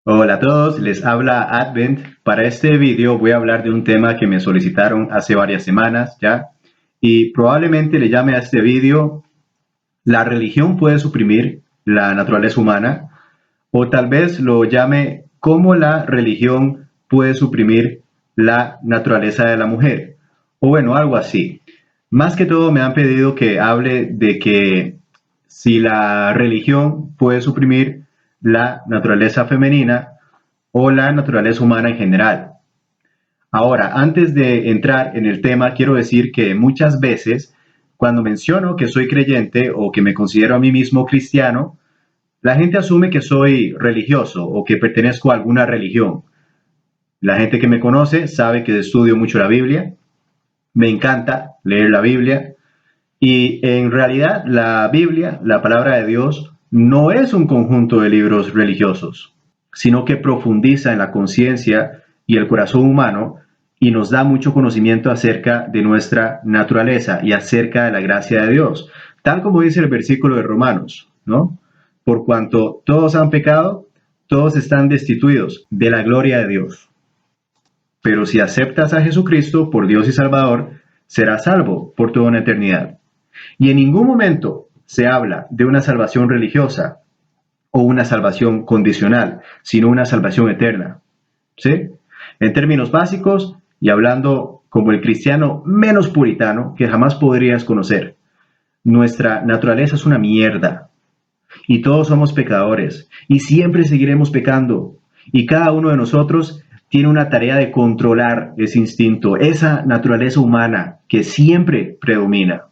Hola a todos, les habla Advent. Para este video voy a hablar de un tema que me solicitaron hace varias semanas ya y probablemente le llame a este video "La religión puede suprimir la naturaleza humana" o tal vez lo llame "¿Cómo la religión puede suprimir la naturaleza de la mujer?" o bueno, algo así. Más que todo me han pedido que hable de que si la religión puede suprimir la naturaleza femenina o la naturaleza humana en general. Ahora, antes de entrar en el tema, quiero decir que muchas veces, cuando menciono que soy creyente o que me considero a mí mismo cristiano, la gente asume que soy religioso o que pertenezco a alguna religión. La gente que me conoce sabe que estudio mucho la Biblia, me encanta leer la Biblia y en realidad la Biblia, la palabra de Dios, no es un conjunto de libros religiosos, sino que profundiza en la conciencia y el corazón humano y nos da mucho conocimiento acerca de nuestra naturaleza y acerca de la gracia de Dios, tal como dice el versículo de Romanos, ¿no? Por cuanto todos han pecado, todos están destituidos de la gloria de Dios. Pero si aceptas a Jesucristo por Dios y Salvador, serás salvo por toda una eternidad. Y en ningún momento se habla de una salvación religiosa o una salvación condicional, sino una salvación eterna. ¿Sí? En términos básicos y hablando como el cristiano menos puritano que jamás podrías conocer, nuestra naturaleza es una mierda y todos somos pecadores y siempre seguiremos pecando y cada uno de nosotros tiene una tarea de controlar ese instinto, esa naturaleza humana que siempre predomina.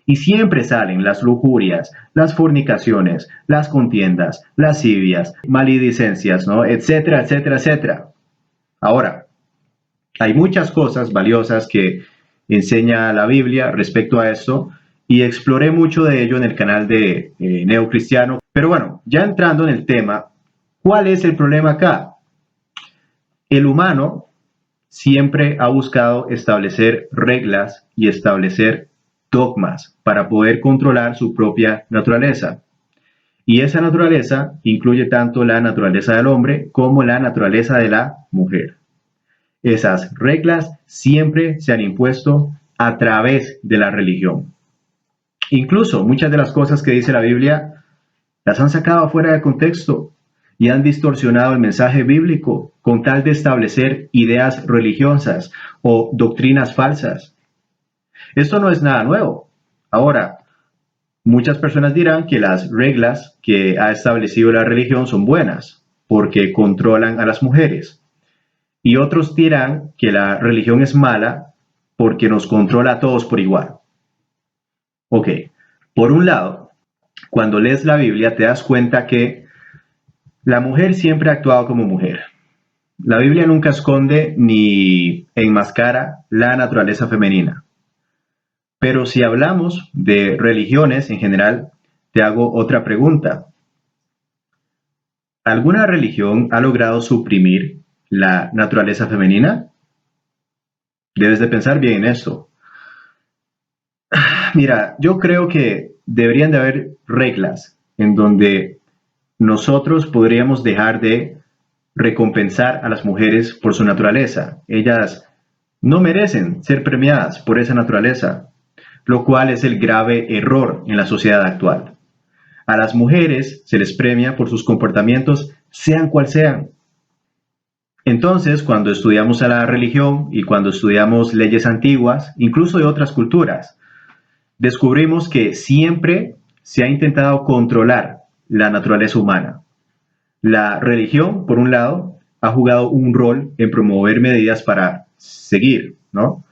Y siempre salen las lujurias, las fornicaciones, las contiendas, lascivias, maledicencias, ¿no? Etcétera, etcétera, etcétera. Ahora, hay muchas cosas valiosas que enseña la Biblia respecto a esto y exploré mucho de ello en el canal de Neocristiano. Pero bueno, ya entrando en el tema, ¿cuál es el problema acá? El humano siempre ha buscado establecer reglas y establecer dogmas para poder controlar su propia naturaleza. Y esa naturaleza incluye tanto la naturaleza del hombre como la naturaleza de la mujer. Esas reglas siempre se han impuesto a través de la religión. Incluso muchas de las cosas que dice la Biblia las han sacado fuera de contexto y han distorsionado el mensaje bíblico con tal de establecer ideas religiosas o doctrinas falsas. Esto no es nada nuevo. Ahora, muchas personas dirán que las reglas que ha establecido la religión son buenas porque controlan a las mujeres. Y otros dirán que la religión es mala porque nos controla a todos por igual. Ok, por un lado, cuando lees la Biblia te das cuenta que la mujer siempre ha actuado como mujer. La Biblia nunca esconde ni enmascara la naturaleza femenina. Pero si hablamos de religiones en general, te hago otra pregunta. ¿Alguna religión ha logrado suprimir la naturaleza femenina? Debes de pensar bien en esto. Mira, yo creo que deberían de haber reglas en donde nosotros podríamos dejar de recompensar a las mujeres por su naturaleza. Ellas no merecen ser premiadas por esa naturaleza, lo cual es el grave error en la sociedad actual. A las mujeres se les premia por sus comportamientos, sean cual sean. Entonces, cuando estudiamos a la religión y cuando estudiamos leyes antiguas, incluso de otras culturas, descubrimos que siempre se ha intentado controlar la naturaleza humana. La religión, por un lado, ha jugado un rol en promover medidas para seguir, ¿no?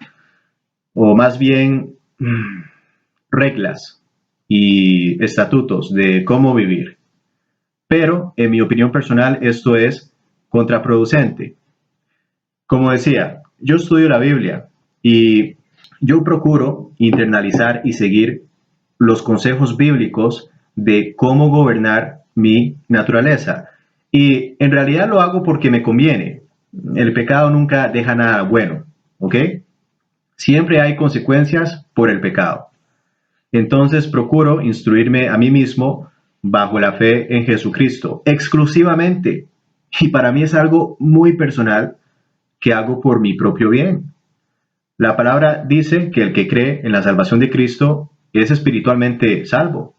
O más bien reglas y estatutos de cómo vivir. Pero, en mi opinión personal, esto es contraproducente. Como decía, yo estudio la Biblia y yo procuro internalizar y seguir los consejos bíblicos de cómo gobernar mi naturaleza. Y en realidad lo hago porque me conviene. El pecado nunca deja nada bueno, ¿ok? Siempre hay consecuencias por el pecado. Entonces procuro instruirme a mí mismo bajo la fe en Jesucristo, exclusivamente. Y para mí es algo muy personal que hago por mi propio bien. La palabra dice que el que cree en la salvación de Cristo es espiritualmente salvo.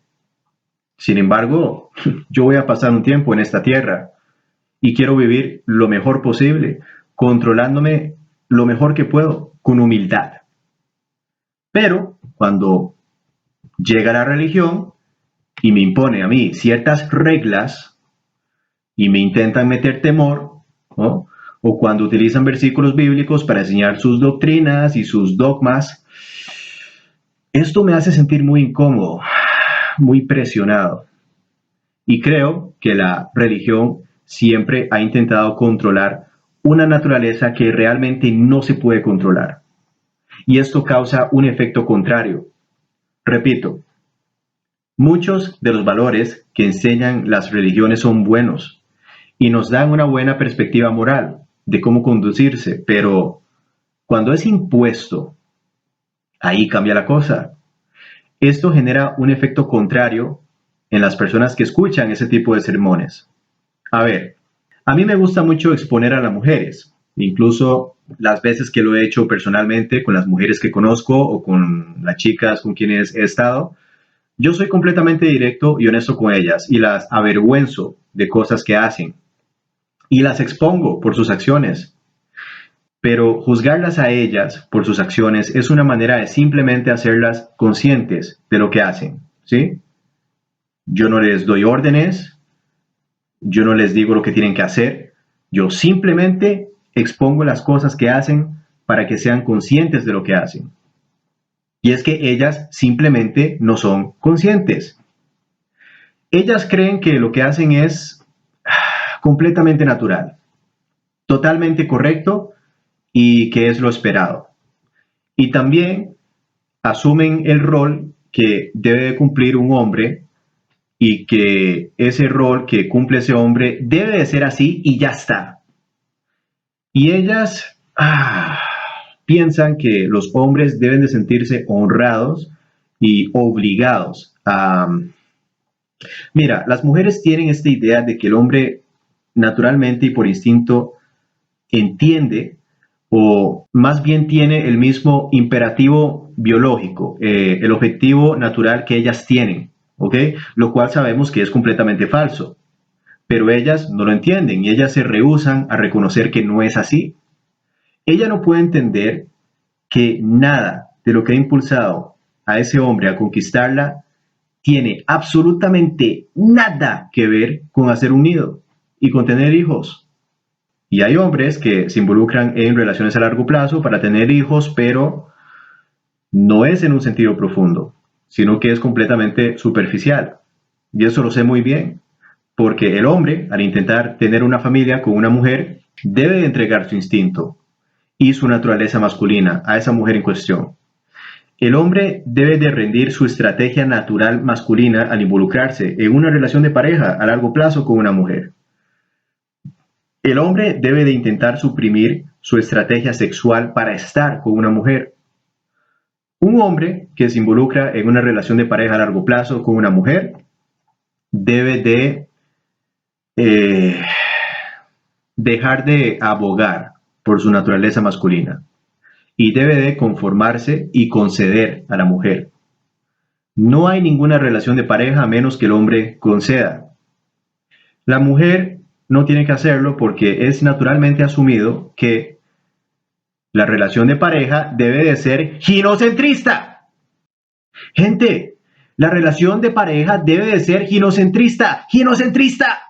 Sin embargo, yo voy a pasar un tiempo en esta tierra y quiero vivir lo mejor posible, controlándome lo mejor que puedo, con humildad. Pero cuando llega la religión y me impone a mí ciertas reglas y me intentan meter temor, ¿no? O cuando utilizan versículos bíblicos para enseñar sus doctrinas y sus dogmas, esto me hace sentir muy incómodo, muy presionado. Y creo que la religión siempre ha intentado controlar una naturaleza que realmente no se puede controlar. Y esto causa un efecto contrario. Repito, muchos de los valores que enseñan las religiones son buenos y nos dan una buena perspectiva moral de cómo conducirse, pero cuando es impuesto, ahí cambia la cosa. Esto genera un efecto contrario en las personas que escuchan ese tipo de sermones. A ver, a mí me gusta mucho exponer a las mujeres, incluso las veces que lo he hecho personalmente con las mujeres que conozco o con las chicas con quienes he estado. Yo soy completamente directo y honesto con ellas y las avergüenzo de cosas que hacen y las expongo por sus acciones. Pero juzgarlas a ellas por sus acciones es una manera de simplemente hacerlas conscientes de lo que hacen, ¿sí? Yo no les doy órdenes, yo no les digo lo que tienen que hacer, yo simplemente expongo las cosas que hacen para que sean conscientes de lo que hacen. Y es que ellas simplemente no son conscientes. Ellas creen que lo que hacen es completamente natural, totalmente correcto y que es lo esperado. Y también asumen el rol que debe cumplir un hombre y que ese rol que cumple ese hombre debe de ser así y ya está. Y ellas piensan que los hombres deben de sentirse honrados y obligados a... Mira, las mujeres tienen esta idea de que el hombre naturalmente y por instinto entiende o más bien tiene el mismo imperativo biológico, el objetivo natural que ellas tienen, ¿ok? Lo cual sabemos que es completamente falso, pero ellas no lo entienden y ellas se rehúsan a reconocer que no es así. Ella no puede entender que nada de lo que ha impulsado a ese hombre a conquistarla tiene absolutamente nada que ver con hacer un nido y con tener hijos. Y hay hombres que se involucran en relaciones a largo plazo para tener hijos, pero no es en un sentido profundo, sino que es completamente superficial. Y eso lo sé muy bien, porque el hombre, al intentar tener una familia con una mujer, debe entregar su instinto y su naturaleza masculina a esa mujer en cuestión. El hombre debe de rendir su estrategia natural masculina al involucrarse en una relación de pareja a largo plazo con una mujer. El hombre debe de intentar suprimir su estrategia sexual para estar con una mujer. Un hombre que se involucra en una relación de pareja a largo plazo con una mujer debe de eh, dejar de abogar por su naturaleza masculina y debe de conformarse y conceder a la mujer. No hay ninguna relación de pareja a menos que el hombre conceda. La mujer no tiene que hacerlo porque es naturalmente asumido que la relación de pareja debe de ser ginocentrista. Gente, la relación de pareja debe de ser ginocentrista. ¡Ginocentrista!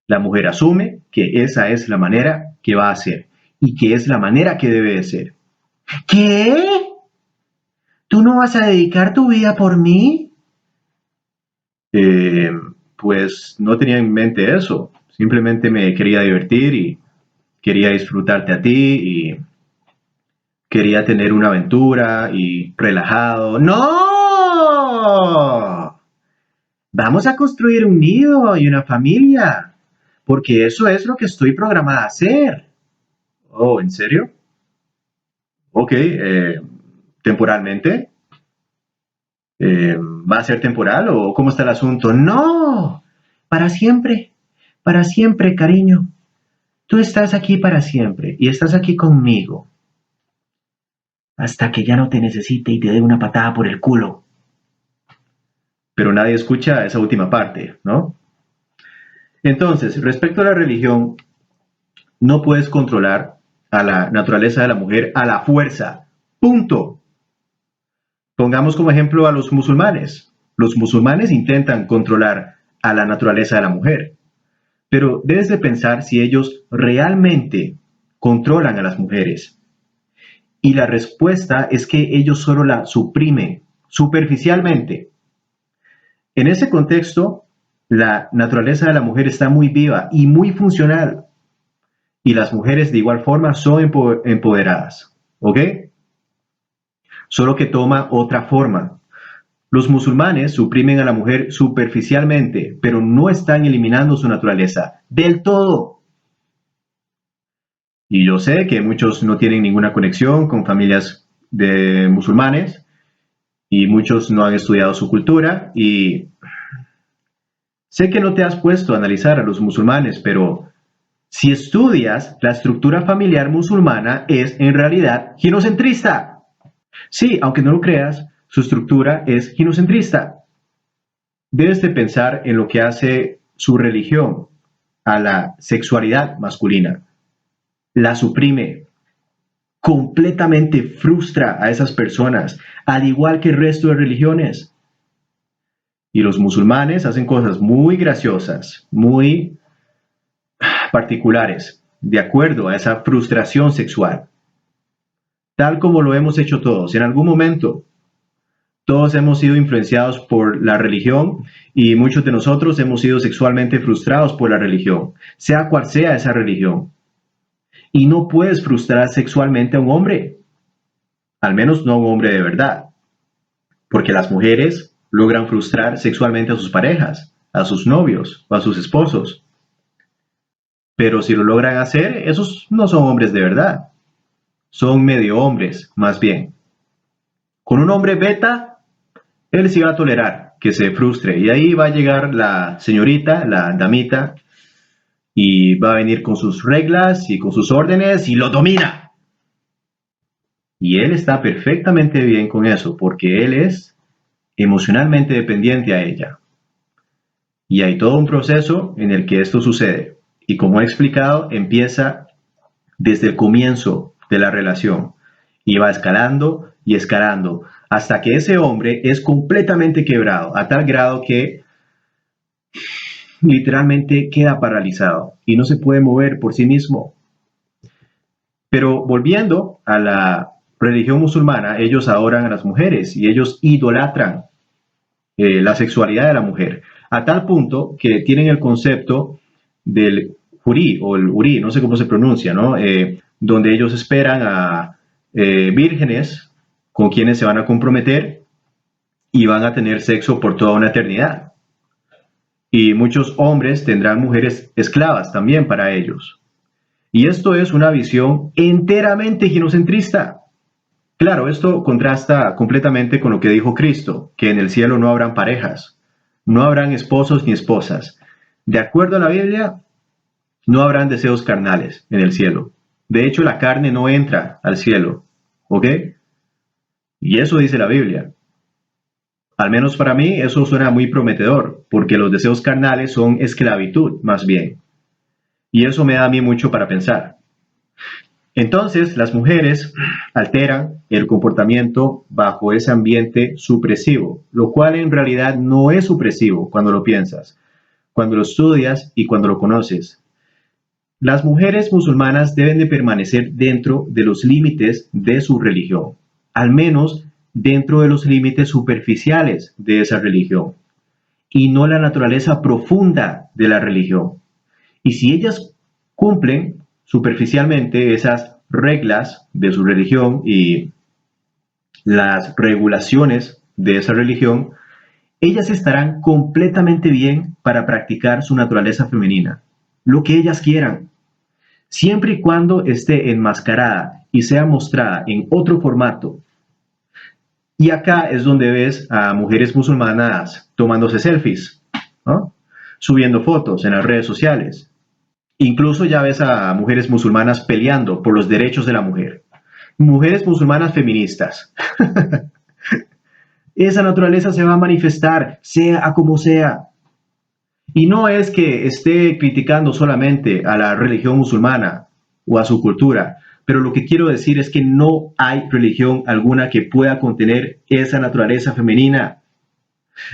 La mujer asume que esa es la manera que va a ser y que es la manera que debe de ser. ¿Qué? ¿Tú no vas a dedicar tu vida por mí? Eh, pues no tenía en mente eso. Simplemente me quería divertir y quería disfrutarte a ti y quería tener una aventura y relajado. ¡No! Vamos a construir un nido y una familia, porque eso es lo que estoy programada a hacer. Oh, ¿en serio? Ok, temporalmente. ¿Va a ser temporal o cómo está el asunto? No, para siempre. para siempre, cariño. Tú estás aquí para siempre y estás aquí conmigo hasta que ya no te necesite y te dé una patada por el culo. Pero nadie escucha esa última parte, ¿no? Entonces, respecto a la religión, no puedes controlar a la naturaleza de la mujer a la fuerza. Punto. Pongamos como ejemplo a los musulmanes. Los musulmanes intentan controlar a la naturaleza de la mujer, pero debes de pensar si ellos realmente controlan a las mujeres. Y la respuesta es que ellos solo la suprimen superficialmente. En ese contexto, la naturaleza de la mujer está muy viva y muy funcional. Y las mujeres de igual forma son empoderadas. ¿Ok? Solo que toma otra forma. Los musulmanes suprimen a la mujer superficialmente, pero no están eliminando su naturaleza del todo. Y yo sé que muchos no tienen ninguna conexión con familias de musulmanes y muchos no han estudiado su cultura y sé que no te has puesto a analizar a los musulmanes, pero si estudias, la estructura familiar musulmana es en realidad ginocentrista. Sí, aunque no lo creas, su estructura es ginocentrista. Debes de pensar en lo que hace su religión a la sexualidad masculina. La suprime, completamente frustra a esas personas, al igual que el resto de religiones. Y los musulmanes hacen cosas muy graciosas, muy particulares, de acuerdo a esa frustración sexual. Tal como lo hemos hecho todos, en algún momento. Todos hemos sido influenciados por la religión y muchos de nosotros hemos sido sexualmente frustrados por la religión, sea cual sea esa religión. Y no puedes frustrar sexualmente a un hombre, al menos no a un hombre de verdad, porque las mujeres logran frustrar sexualmente a sus parejas, a sus novios o a sus esposos. Pero si lo logran hacer, esos no son hombres de verdad, son medio hombres, más bien. Con un hombre beta, él sí va a tolerar que se frustre y ahí va a llegar la señorita, la damita, y va a venir con sus reglas y con sus órdenes y lo domina. Y él está perfectamente bien con eso porque él es emocionalmente dependiente a ella. Y hay todo un proceso en el que esto sucede. Y como he explicado, empieza desde el comienzo de la relación y va escalando y escalando hasta que ese hombre es completamente quebrado, a tal grado que literalmente queda paralizado y no se puede mover por sí mismo. Pero volviendo a la religión musulmana, ellos adoran a las mujeres y ellos idolatran la sexualidad de la mujer, a tal punto que tienen el concepto del jurí o el urí, no sé cómo se pronuncia, ¿no? Donde ellos esperan a vírgenes con quienes se van a comprometer y van a tener sexo por toda una eternidad. Y muchos hombres tendrán mujeres esclavas también para ellos. Y esto es una visión enteramente ginocentrista. Claro, esto contrasta completamente con lo que dijo Cristo, que en el cielo no habrán parejas, no habrán esposos ni esposas. De acuerdo a la Biblia, no habrán deseos carnales en el cielo. De hecho, la carne no entra al cielo, ¿ok? Y eso dice la Biblia. Al menos para mí eso suena muy prometedor, porque los deseos carnales son esclavitud, más bien. Y eso me da a mí mucho para pensar. Entonces, las mujeres alteran el comportamiento bajo ese ambiente supresivo, lo cual en realidad no es supresivo cuando lo piensas, cuando lo estudias y cuando lo conoces. Las mujeres musulmanas deben de permanecer dentro de los límites de su religión, al menos dentro de los límites superficiales de esa religión, y no la naturaleza profunda de la religión. Y si ellas cumplen superficialmente esas reglas de su religión y las regulaciones de esa religión, ellas estarán completamente bien para practicar su naturaleza femenina, lo que ellas quieran, siempre y cuando esté enmascarada y sea mostrada en otro formato. Y acá es donde ves a mujeres musulmanas tomándose selfies, ¿no? subiendo fotos en las redes sociales. Incluso ya ves a mujeres musulmanas peleando por los derechos de la mujer. Mujeres musulmanas feministas. Esa naturaleza se va a manifestar, sea a como sea. Y no es que esté criticando solamente a la religión musulmana o a su cultura, pero lo que quiero decir es que no hay religión alguna que pueda contener esa naturaleza femenina,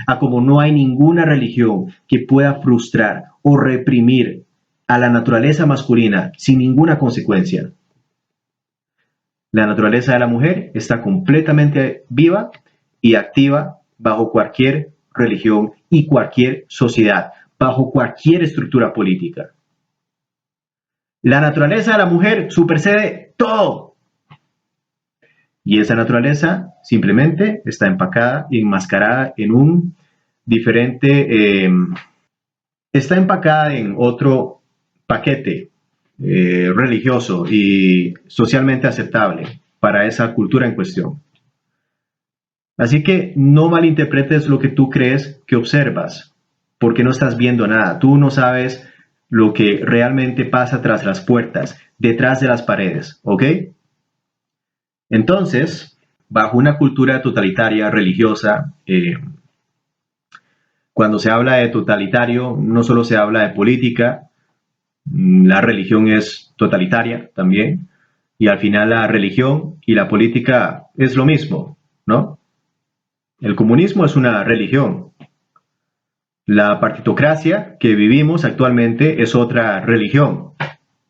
a como no hay ninguna religión que pueda frustrar o reprimir a la naturaleza masculina sin ninguna consecuencia. La naturaleza de la mujer está completamente viva y activa bajo cualquier religión y cualquier sociedad, bajo cualquier estructura política. La naturaleza de la mujer supersede todo. Y esa naturaleza simplemente está empacada y enmascarada en un diferente, está empacada en otro paquete religioso y socialmente aceptable para esa cultura en cuestión. Así que no malinterpretes lo que tú crees que observas, porque no estás viendo nada. Tú no sabes lo que realmente pasa tras las puertas, detrás de las paredes, ¿ok? Entonces, bajo una cultura totalitaria religiosa, cuando se habla de totalitario, no solo se habla de política, la religión es totalitaria también, y al final la religión y la política es lo mismo, ¿no? El comunismo es una religión. La partitocracia que vivimos actualmente es otra religión,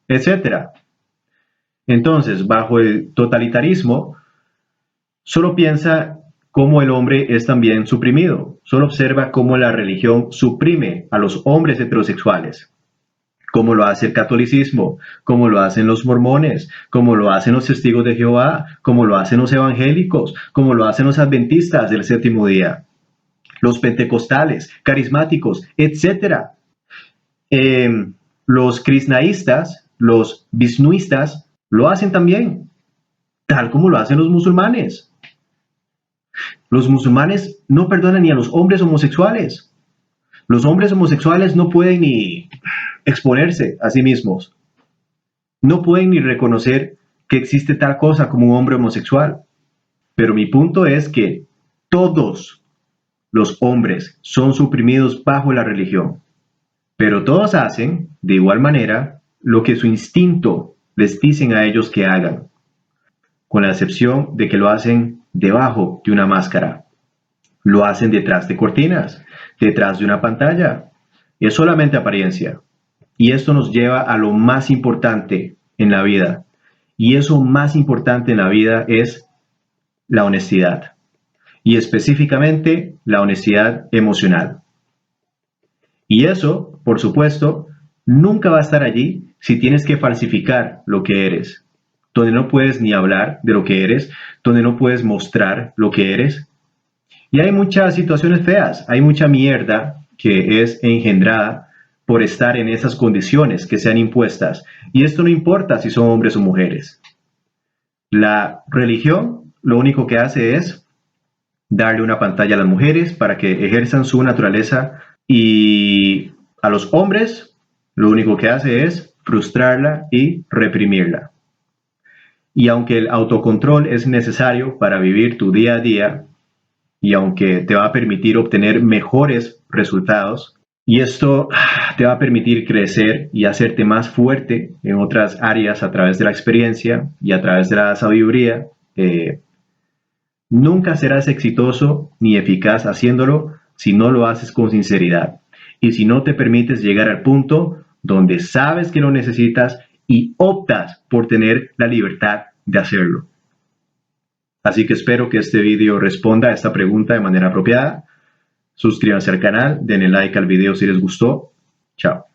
etcétera. Entonces, bajo el totalitarismo, solo piensa cómo el hombre es también suprimido. Solo observa cómo la religión suprime a los hombres heterosexuales. Cómo lo hace el catolicismo, cómo lo hacen los mormones, cómo lo hacen los testigos de Jehová, cómo lo hacen los evangélicos, cómo lo hacen los adventistas del séptimo día, los pentecostales, carismáticos, etc. Los krishnaístas, los vishnuistas, lo hacen también, tal como lo hacen los musulmanes. Los musulmanes no perdonan ni a los hombres homosexuales. Los hombres homosexuales no pueden ni exponerse a sí mismos. No pueden ni reconocer que existe tal cosa como un hombre homosexual. Pero mi punto es que todos los hombres son suprimidos bajo la religión. Pero todos hacen, de igual manera, lo que su instinto les dicen a ellos que hagan, con la excepción de que lo hacen debajo de una máscara. Lo hacen detrás de cortinas, detrás de una pantalla. Es solamente apariencia. Y esto nos lleva a lo más importante en la vida. Y eso más importante en la vida es la honestidad. Y específicamente la honestidad emocional. Y eso, por supuesto, nunca va a estar allí si tienes que falsificar lo que eres. Donde no puedes ni hablar de lo que eres, donde no puedes mostrar lo que eres. Y hay muchas situaciones feas, hay mucha mierda que es engendrada por estar en esas condiciones que sean impuestas. Y esto no importa si son hombres o mujeres. La religión lo único que hace es darle una pantalla a las mujeres para que ejerzan su naturaleza, y a los hombres lo único que hace es frustrarla y reprimirla. Y aunque el autocontrol es necesario para vivir tu día a día, y aunque te va a permitir obtener mejores resultados, y esto te va a permitir crecer y hacerte más fuerte en otras áreas a través de la experiencia y a través de la sabiduría, nunca serás exitoso ni eficaz haciéndolo si no lo haces con sinceridad y si no te permites llegar al punto donde sabes que lo necesitas y optas por tener la libertad de hacerlo. Así que espero que este video responda a esta pregunta de manera apropiada. Suscríbanse al canal, denle like al video si les gustó. Chao.